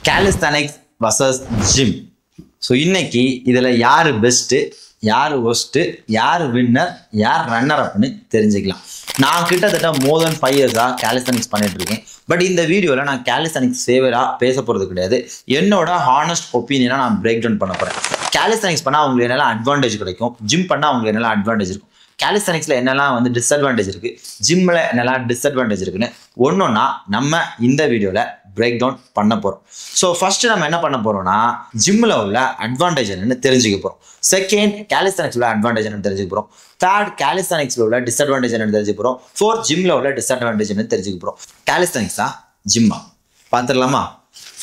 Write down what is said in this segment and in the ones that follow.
Calisthenics versus gym. So இன்னைக்கு இதுல யாரு பெஸ்ட், யாரு ஒஸ்ட், யாரு வின்னர், யார் ரன்னர் அப்னு தெரிஞ்சுக்கலாம். நான் கிட்டத்தட்ட more than 5 years calisthenics பண்ணிட்டு இருக்கேன். பட் இந்த வீடியோல நான் calisthenics ஃபேவரா பேச போறது கிடையாது. என்னோட ஹானஸ்ட் ஒப்பீனியனை நான் பிரேக் டவுன் பண்ண போறேன். calisthenics பண்ணா உங்களுக்கு என்னெல்லாம் அட்வான்டேஜ் கிடைக்கும், ஜிம் பண்ணா உங்களுக்கு என்னெல்லாம் அட்வான்டேஜ் இருக்கும், calisthenicsல என்னெல்லாம் வந்து டிஸ்அட்வான்டேஜ் இருக்கு, ஜிம்ல என்னெல்லாம் டிஸ்அட்வான்டேஜ் இருக்குன்னு ஒன்னொன்னா நம்ம இந்த வீடியோல பிரேக் டவுன் பண்ண போறோம். ஸோ ஃபர்ஸ்ட் நம்ம என்ன பண்ண போறோம்னா ஜிம்ல உள்ள அட்வான்டேஜ் என்னன்னு தெரிஞ்சுக்க போறோம். செகண்ட் calisthenicsல உள்ள அட்வான்டேஜ் என்னன்னு தெரிஞ்சுக்க போறோம். தேர்ட் calisthenicsல உள்ள டிஸ்அட்வான்டேஜ் என்னன்னு தெரிஞ்சுக்க போறோம். ஃபோர்த் ஜிம்ல உள்ள டிஸ்அட்வான்டேஜ் என்னன்னு தெரிஞ்சுக்க போறோம். calisthenicsா ஜிம்மா பார்த்துடலாமா?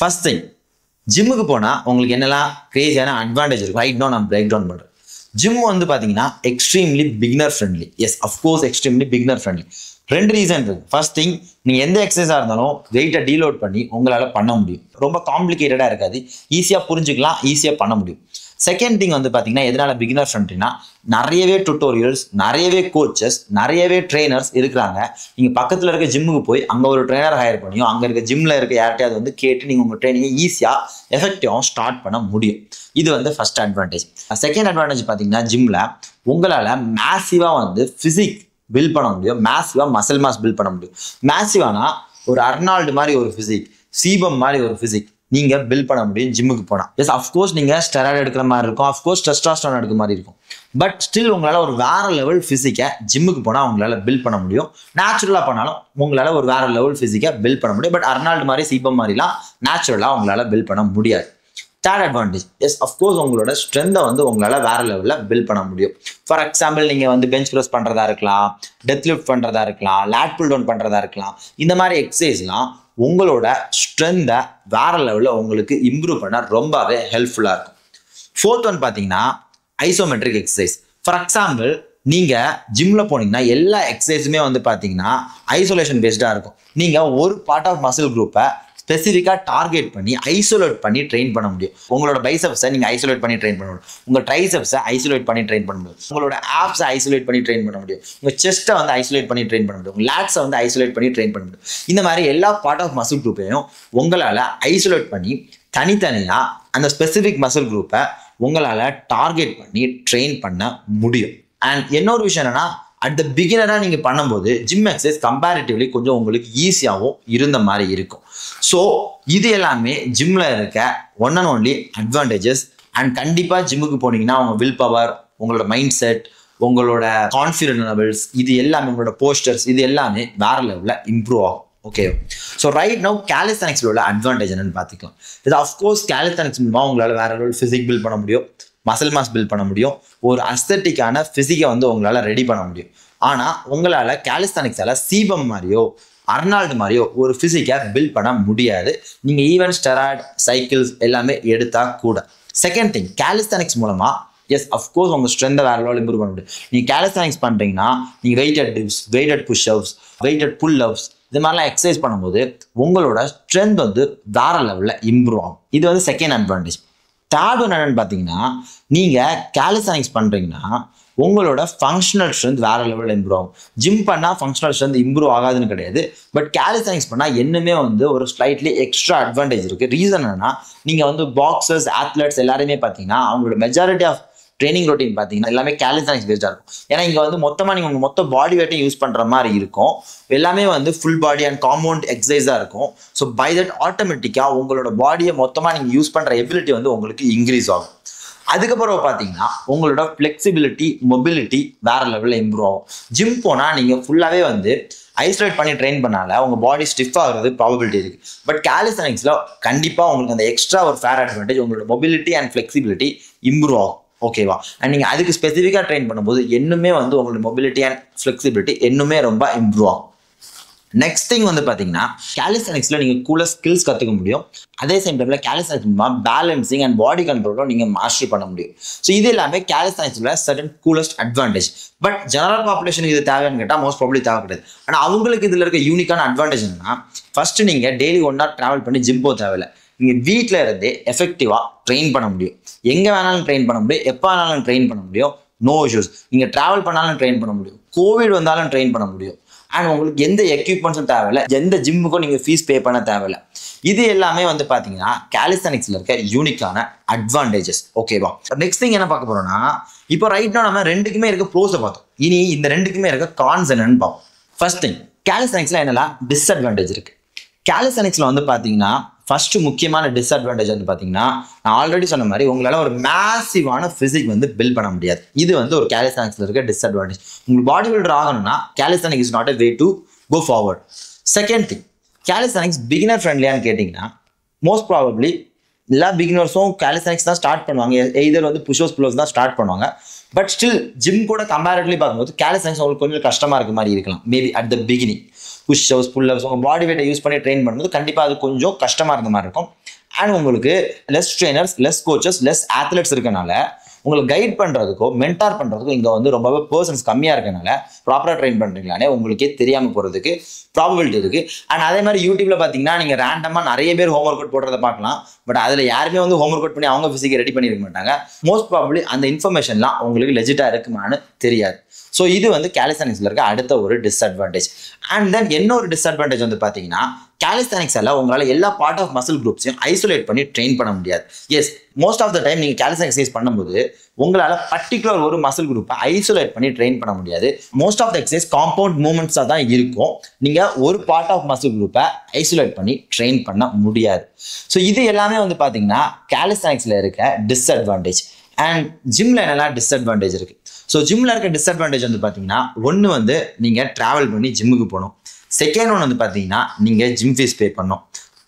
ஃபர்ஸ்ட் திங், ஜிம்முக்கு போனா உங்களுக்கு என்னெல்லாம் கிரேசியான அட்வான்டேஜ் இருக்கும் ரைட் நோ நான் பிரேக் டவுன் பண்றேன். ஜிம் வந்து பாத்தீங்கன்னா extremely beginner friendly. Yes of course extremely beginner friendly. ரெண்டு ரீசன் இருக்கு. ஃபர்ஸ்ட் திங், நீங்க எந்த எக்ஸசைஸா இருந்தாலும் வெயிட்டை டீலோட் பண்ணி உங்களால பண்ண முடியும். ரொம்ப காம்ப்ளிகேட்டடா இருக்காது, ஈஸியா புரிஞ்சுக்கலாம், ஈஸியா பண்ண முடியும். செகண்ட் திங் வந்து பாத்தீங்கன்னா எதனால பிகினர் ஃப்ரெண்ட்லினா நிறையவே டுட்டோரியல்ஸ், நிறையவே கோச்சஸ், நிறையவே ட்ரெயினர்ஸ் இருக்கிறாங்க. நீங்க பக்கத்துல இருக்க ஜிம்முக்கு போய் அங்க ஒரு ட்ரெயினர் ஹையர் பண்ணியும் அங்க இருக்க ஜிம்ல இருக்க யார்ட்டையாவது வந்து கேட்டு நீங்க உங்க ட்ரைனிங்கை ஈஸியா எஃபெக்டிவாகவும் ஸ்டார்ட் பண்ண முடியும். இது வந்து ஃபர்ஸ்ட் அட்வான்டேஜ். செகண்ட் அட்வான்டேஜ் பாத்தீங்கன்னா ஜிம்ல உங்களால மேசிவா வந்து பிசிக் பில்ட் பண்ண முடியும், மேசிவா மசில் மாஸ் பில்ட் பண்ண முடியும். மேசிவானா ஒரு அர்னால்டு மாதிரி ஒரு பிசிக், சீபம் மாதிரி ஒரு பிசிக் நீங்க பில்ட் பண்ண முடியும் ஜிம்முக்கு போனா. எஸ் அஃப்கோர்ஸ் நீங்க ஸ்டெராய்டு எடுக்கிற மாதிரி இருக்கும், அஃப்கோர்ஸ் டெஸ்டோஸ்டெரான் எடுக்கிற மாதிரி இருக்கும். பட் ஸ்டில் உங்களால ஒரு வேற லெவல் பிசிக்கை ஜிம்முக்கு போனா உங்களால பில்ட் பண்ண முடியும். நேச்சுரலா பண்ணாலும் உங்களால ஒரு வேற லெவல் பிசிக்கை பில்ட் பண்ண முடியும். பட் அர்னால்டு மாதிரி சீபம் மாதிரிலாம் நேச்சுரலா உங்களால பில்ட் பண்ண முடியாது. தேர்ட் அட்வான்டேஜ், எஸ் அஃப்கோர்ஸ் உங்களோட ஸ்ட்ரென்த்தை வந்து உங்களால் வேற லெவலில் பில்ட் பண்ண முடியும். ஃபார் எக்ஸாம்பிள் நீங்கள் வந்து பெஞ்ச் ப்ரெஸ் பண்ணுறதா இருக்கலாம், டெத் லிஃப்ட் பண்ணுறதா இருக்கலாம், லேட் புல் டவுன் பண்ணுறதா இருக்கலாம். இந்த மாதிரி எக்ஸசைஸ்லாம் உங்களோட ஸ்ட்ரென்த்தை வேற லெவலில் உங்களுக்கு இம்ப்ரூவ் பண்ண ரொம்பவே ஹெல்ப்ஃபுல்லாக இருக்கும். ஃபோர்த் ஒன் பார்த்தீங்கன்னா ஐசோமெட்ரிக் எக்ஸசைஸ். ஃபார் எக்ஸாம்பிள் நீங்கள் ஜிம்மில் போனீங்கன்னா எல்லா எக்ஸசைஸுமே வந்து பார்த்தீங்கன்னா ஐசோலேஷன் பேஸ்டாக இருக்கும். நீங்கள் ஒரு பார்ட் ஆஃப் மசில் குரூப்பை ஸ்பெசிஃபிக்காக டார்கெட் பண்ணி ஐசோலேட் பண்ணி ட்ரெயின் பண்ண முடியும். உங்களோட பைசப்ஸை நீங்கள் ஐசோலேட் பண்ணி ட்ரெயின் பண்ண முடியும், உங்கள் ட்ரைசப்ஸை ஐசோலேட் பண்ணி ட்ரெயின் பண்ண முடியும், உங்களோட ஆப்ஸை ஐசோலேட் பண்ணி ட்ரெயின் பண்ண முடியும், உங்கள் செஸ்ட்டை வந்து ஐசோலேட் பண்ணி ட்ரெயின் பண்ண முடியும், உங்கள் லேட்ஸை வந்து ஐசோலேட் பண்ணி ட்ரெயின் பண்ண முடியும். இந்த மாதிரி எல்லா பார்ட் ஆஃப் மசில் குரூப்பையும் உங்களால் ஐசோலேட் பண்ணி தனித்தனியாக அந்த ஸ்பெசிஃபிக் மசில் குரூப்பை உங்களால் டார்கெட் பண்ணி ட்ரெயின் பண்ண முடியும். அண்ட் இன்னொரு விஷயம் என்னன்னா, அட் த பிகினராக நீங்கள் பண்ணும்போது ஜிம் எக்ஸசைஸ் கம்பேரிட்டிவ்லி கொஞ்சம் உங்களுக்கு ஈஸியாகவும் இருந்த மாதிரி இருக்கும். ஸோ இது எல்லாமே ஜிம்மில் இருக்க one and only advantages. And கண்டிப்பாக ஜிம்முக்கு போனீங்கன்னா உங்கள் வில் பவர், உங்களோட மைண்ட் செட், உங்களோட கான்ஃபிடன்ஸ் லெவல்ஸ், இது எல்லாமே உங்களோட போஸ்டர்ஸ், இது எல்லாமே வேற லெவலில் இம்ப்ரூவ் ஆகும். ஓகே, ஸோ ரைட் நவ் calisthenicsல உள்ள அட்வான்டேஜ் என்னன்னு பார்த்துக்கலாம். இது அஃப்கோர்ஸ் calisthenics மூலமாக உங்களால் வேற லெவல் ஃபிசிக் பில்ட் பண்ண முடியும், மசில் மாஸ் பில்ட் பண்ண முடியும், ஒரு அஸ்தட்டிக்கான ஃபிசிக்கை வந்து உங்களால் ரெடி பண்ண முடியும். ஆனால் உங்களால் calisthenicsல சீபம் மாதிரியோ அர்னால்டு மாதிரியோ ஒரு ஃபிசிக்கை பில்ட் பண்ண முடியாது. நீங்கள் ஈவன் ஸ்டெராய்டு சைக்கிள்ஸ் எல்லாமே எடுத்தால் கூட. செகண்ட் திங், calisthenics மூலமாக எஸ் அஃப்கோர்ஸ் உங்கள் ஸ்ட்ரென்த்தை வேற லெவலில் இம்ப்ரூவ் பண்ண முடியும். நீங்கள் calisthenics பண்ணுறீங்கன்னா நீங்கள் weighted dips, weighted push ups, weighted pull ups இது மாதிரிலாம் எக்ஸசைஸ் பண்ணும்போது உங்களோட ஸ்ட்ரென்த் வந்து வேற லெவலில் இம்ப்ரூவ் ஆகும். இது வந்து செகண்ட் அட்வான்டேஜ். தேர்ட் ஒன் என்னன்னு பார்த்தீங்கன்னா, நீங்கள் calisthenics பண்ணுறீங்கன்னா உங்களோட ஃபங்க்ஷனல் ஸ்ட்ரென்த் வேற லெவலில் இம்ப்ரூவ் ஆகும். ஜிம் பண்ணால் ஃபங்க்ஷனல் ஸ்ட்ரென்த் இம்ப்ரூவ் ஆகாதுன்னு கிடையாது. பட் calisthenics பண்ணால் என்னமே வந்து ஒரு ஸ்லைட்லி எக்ஸ்ட்ரா அட்வான்டேஜ் இருக்குது. ரீசன் என்னன்னா, நீங்கள் வந்து பாக்ஸர்ஸ், ஆத்லெட்ஸ் எல்லாருமே பார்த்தீங்கன்னா அவங்களோட மெஜாரிட்டி ஆஃப் ட்ரைனிங் ரொட்டீன் பார்த்தீங்கன்னா எல்லாமே calisthenics பேஸ்டாக இருக்கும். ஏன்னா இங்கே வந்து மொத்தமாக நீங்கள் உங்கள் மொத்த பாடி வெயிட்டையும் யூஸ் பண்ணுற மாதிரி இருக்கும். எல்லாமே வந்து ஃபுல் பாடி அண்ட் காம்பவுண்ட் எக்ஸசைஸாக இருக்கும். ஸோ பை தட் ஆட்டோமேட்டிக்காக உங்களோட பாடியை மொத்தமாக நீங்கள் யூஸ் பண்ணுற எபிலிட்டி வந்து உங்களுக்கு இன்க்ரீஸ் ஆகும். அதுக்கப்புறம் பார்த்தீங்கன்னா உங்களோட ஃப்ளெக்சிபிலிட்டி, மொபிலிட்டி வேற லெவலில் இம்ப்ரூவ் ஆகும். ஜிம் போனால் நீங்கள் ஃபுல்லாகவே வந்து ஐசோலேட் பண்ணி ட்ரெயின் பண்ணால உங்கள் பாடி ஸ்டிஃப் ஆகிறது ப்ராபபிலிட்டி இருக்குது. பட் calisthenicsல கண்டிப்பாக உங்களுக்கு அந்த எக்ஸ்ட்ரா ஒரு ஃபேர் அட்வான்டேஜ், உங்களோட மொபிலிட்டி அண்ட் ஃப்ளெக்சிபிலிட்டி இம்ப்ரூவ் ஆகும். ஓகேவா? அண்ட் நீங்கள் அதுக்கு ஸ்பெசிஃபிக்காக ட்ரெயின் பண்ணும்போது இன்னுமே வந்து உங்களோட மொபிலிட்டி அண்ட் ஃப்ளெக்சிபிலிட்டி இன்னுமே ரொம்ப இம்ப்ரூவ் ஆகும். நெக்ஸ்ட் திங் வந்து பார்த்தீங்கன்னா calisthenicsல நீங்கள் கூலர் ஸ்கில்ஸ் கற்றுக்க முடியும். அதே சேம் டைமில் calisthenics மூலமாக பேலன்சிங் அண்ட் பாடி கண்ட்ரோலும் நீங்கள் மாஸ்டர் பண்ண முடியும். ஸோ இது எல்லாமே calisthenicsல certain coolest advantage. But general பாப்புலேஷனுக்கு இது தேவைன்னு கேட்டால் மோஸ்ட் ப்ராபப்லி தேவை கிடையாது. ஆனால் அவங்களுக்கு இதில் இருக்க யூனிக்கான அட்வான்டேஜ் என்னன்னா, ஃபர்ஸ்ட் நீங்கள் டெய்லி 1 hour ட்ராவல் பண்ணி ஜிம் போக தேவையில்லை. நீங்கள் வீட்டில் இருந்தே எஃபெக்டிவாக ட்ரெயின் பண்ண முடியும். எங்கே வேணாலும் ட்ரெயின் பண்ண முடியும், எப்போ வேணாலும் ட்ரெயின் பண்ண முடியும். No issues. நீங்கள் ட்ராவல் பண்ணாலும் ட்ரெயின் பண்ண முடியும், கோவிட் வந்தாலும் ட்ரெயின் பண்ண முடியும். அண்ட் உங்களுக்கு எந்த எக்யூப்மெண்ட்ஸும் தேவையில்லை, எந்த ஜிம்முக்கும் நீங்கள் ஃபீஸ் பே பண்ண தேவையில்லை. இது எல்லாமே வந்து பார்த்தீங்கன்னா கேலிஸ்தானிக்ஸில் இருக்க யூனிக்கான அட்வான்டேஜஸ். ஓகேவா? நெக்ஸ்ட் திங் என்ன பார்க்க போறோம்னா, இப்போ ரைட் நம்ம ரெண்டுக்குமே இருக்க ப்ரோஸை பார்த்தோம். இனி இந்த ரெண்டுக்குமே இருக்க கான்ஸ் என்னன்னு பார்ப்போம். ஃபர்ஸ்ட் திங், கேலிஸ்தானிக்ஸில் என்னெல்லாம் டிஸ்அட்வான்டேஜ் இருக்கு. கேலிஸ்தானிக்ஸில் வந்து பார்த்தீங்கன்னா ஃபர்ஸ்ட் முக்கியமான டிஸ்அட்வான்டேஜ் வந்து பார்த்தீங்கன்னா, நான் ஆல்ரெடி சொன்ன மாதிரி உங்களால் ஒரு மேசிவான ஃபிசிக் வந்து பில்ட் பண்ண முடியாது. இது வந்து ஒரு கேலிஸ்தானிக்ஸில் இருக்க டிஸ்அட்வான்டேஜ். உங்களுக்கு பாடி பில்டர் ஆகணும்னா calisthenics is not a way to go forward. Second thing, calisthenics beginner ஃப்ரெண்ட்லியான்னு கேட்டிங்கன்னா, மோஸ்ட் ப்ராபப்ளி எல்லா பிகினர்ஸும் கேலிஸ்தானிக்ஸ் தான் ஸ்டார்ட் பண்ணுவாங்க. எய்தர் வந்து புஷோஸ் புல்லோஸ் தான் ஸ்டார்ட் பண்ணுவாங்க. பட் ஸ்டில் ஜிம் கூட கம்பேரிட்டிவ்லி பார்க்கும்போது கேலிஸ்தானிக்ஸ் உங்களுக்கு கொஞ்சம் கஷ்டமாக இருக்க மாதிரி இருக்கலாம். Maybe at the beginning push ups pull ups உங்கள் பாடி வெயிட்டை யூஸ் பண்ணி ட்ரெயின் பண்ணும்போது கண்டிப்பாக அது கொஞ்சம் கஷ்டமாக இருந்த மாதிரி இருக்கும். அண்ட் உங்களுக்கு less trainers, less coaches, less athletes இருக்கனால உங்களுக்கு கைட் பண்ணுறதுக்கோ மென்டார் பண்ணுறதுக்கோ இங்கே வந்து ரொம்பவே பர்சன்ஸ் கம்மியாக இருக்கனால ப்ராப்பராக ட்ரெயின் பண்ணுறீங்களானே உங்களுக்கே தெரியாமல் போகிறதுக்கு ப்ராபபிலிட்டி இருக்குது. அண்ட் அதே மாதிரி யூடியூப்ல பார்த்தீங்கன்னா நீங்கள் ரேண்டமாக நிறைய பேர் ஹோம் ஒர்க் அவுட் போடுறத பார்க்கலாம். பட் அதில் யாருமே வந்து ஹோம் ஒர்க் அவுட் பண்ணி அவங்க ஃபிசிக்கை ரெடி பண்ணியிருக்க மாட்டாங்க. மோஸ்ட் ப்ராபபிளி அந்த இன்ஃபர்மேஷன்லாம் உங்களுக்கு லெஜிட்டாக இருக்குமான்னு தெரியாது. ஸோ இது வந்து கேலிஸ்தானிக்ஸில் இருக்க அடுத்த ஒரு டிஸ்அட்வான்டேஜ். அண்ட் தென் இன்னொரு டிஸ்அட்வான்டேஜ் வந்து பார்த்தீங்கன்னா, கேலிஸ்தானிக்ஸில் உங்களால் எல்லா பார்ட் ஆஃப் மசில் குரூப்ஸையும் ஐசோலேட் பண்ணி ட்ரெயின் பண்ண முடியாது. Yes, most of the time நீங்கள் கேலிஸ்தானிக்ஸ் எக்ஸசைஸ் பண்ணும்போது உங்களால் பர்டிகுலர் ஒரு மசில் குரூப்பை ஐசோலேட் பண்ணி ட்ரெயின் பண்ண முடியாது. Most of the exercise compound மூவ்மெண்ட்ஸாக தான் இருக்கும். நீங்கள் ஒரு பார்ட் ஆஃப் மசில் குரூப்பை ஐசோலேட் பண்ணி ட்ரெயின் பண்ண முடியாது. ஸோ இது எல்லாமே வந்து பார்த்தீங்கன்னா கேலிஸ்தானிக்ஸில் இருக்க டிஸ்அட்வான்டேஜ். அண்ட் ஜிம்ல என்னெல்லாம் டிஸ்அட்வான்டேஜ் இருக்கு. ஸோ ஜிம்ல இருக்க டிஸ்அட்வான்டேஜ் வந்து பார்த்தீங்கன்னா, ஒன்று வந்து நீங்கள் ட்ராவல் பண்ணி ஜிம்முக்கு போகணும். செகண்ட் ஒன்று வந்து பார்த்தீங்கன்னா நீங்கள் ஜிம் ஃபீஸ் பே பண்ணணும்.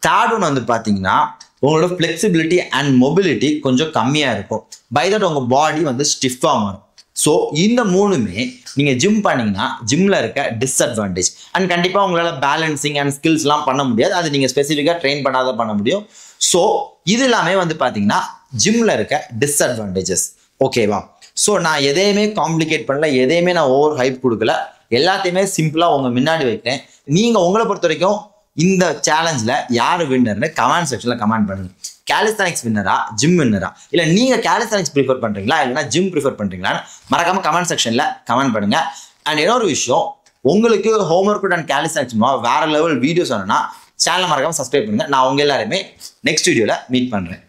தேர்ட் ஒன்று வந்து பார்த்தீங்கன்னா உங்களோட ஃப்ளெக்சிபிலிட்டி அண்ட் மொபிலிட்டி கொஞ்சம் கம்மியாக இருக்கும். பை தட் உங்கள் பாடி வந்து ஸ்டிஃபாக மாறும். ஸோ இந்த மூணுமே நீங்கள் ஜிம் பண்ணீங்கன்னா ஜிம்மில் இருக்க டிஸ்அட்வான்டேஜ். அண்ட் கண்டிப்பாக உங்களால் பேலன்சிங் அண்ட் ஸ்கில்ஸ்லாம் பண்ண முடியாது. அது நீங்கள் ஸ்பெசிஃபிக்காக ட்ரெயின் பண்ணாதான் பண்ண முடியும். ஸோ இது எல்லாமே வந்து பார்த்தீங்கன்னா ஜிம்ல இருக்க டிஸ்அட்வான்டேஜஸ். ஓகேவா? ஸோ நான் எதையுமே காம்ப்ளிகேட் பண்ணல, எதையுமே நான் ஓவர் ஹைப் கொடுக்கல, எல்லாத்தையுமே சிம்பிளாக உங்கள் முன்னாடி வைக்கிறேன். நீங்கள் உங்களை பொறுத்த வரைக்கும் இந்த சேலஞ்சில் யார் வின்னர்னு கமெண்ட் செக்ஷனில் கமெண்ட் பண்ணுங்க. கேலிஸ்தானிக்ஸ் வின்னரா, ஜிம் வின்னரா, இல்லை நீங்கள் கேலிஸ்தானிக்ஸ் ப்ரிஃபர் பண்ணுறீங்களா இல்லைனா ஜிம் ப்ரிஃபர் பண்ணுறீங்களான்னு மறக்காமல் கமெண்ட் செக்ஷனில் கமெண்ட் பண்ணுங்க. அண்ட் இன்னொரு விஷயம், உங்களுக்கு ஹோம் ஒர்க் அவுட் அண்ட் கேலிஸ்தானிக்ஸ் வேற லெவல் வீடியோஸ் வேணும்னா சேனலை மறக்காமல் சப்ஸ்கிரைப் பண்ணுங்க. நான் உங்க எல்லாருமே நெக்ஸ்ட் வீடியோவில் மீட் பண்ணுறேன்.